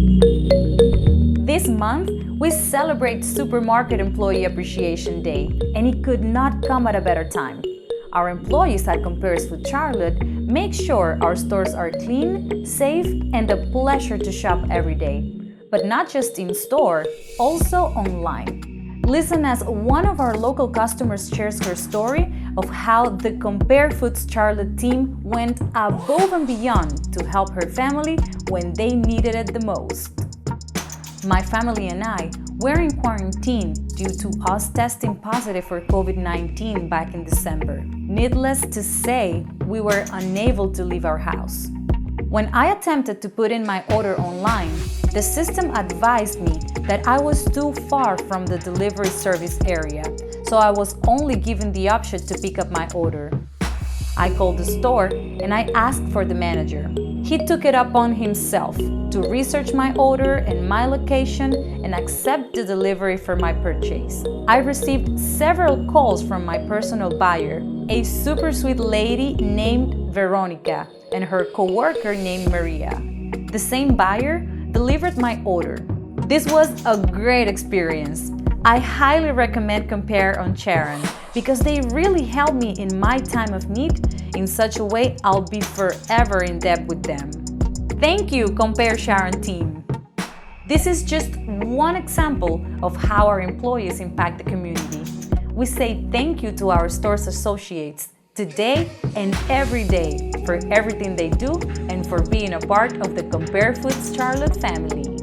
This month, we celebrate Supermarket Employee Appreciation Day, and it could not come at a better time. Our employees at Compare Foods Charlotte make sure our stores are clean, safe, and a pleasure to shop every day. But not just in store, also online. Listen as one of our local customers shares her story of how the Compare Foods Charlotte team went above and beyond to help her family when they needed it the most. My family and I were in quarantine due to us testing positive for COVID-19 back in December. Needless to say, we were unable to leave our house. When I attempted to put in my order online, the system advised me that I was too far from the delivery service area, so I was only given the option to pick up my order. I called the store and I asked for the manager. He took it upon himself to research my order and my location and accept the delivery for my purchase. I received several calls from my personal buyer, a super sweet lady named Veronica, and her coworker named Maria. The same buyer delivered my order. This was a great experience. I highly recommend Compare on Sharon because they really helped me in my time of need in such a way I'll be forever in debt with them. Thank you, Compare Sharon team. This is just one example of how our employees impact the community. We say thank you to our store's associates today and every day for everything they do and for being a part of the Compare Foods Charlotte family.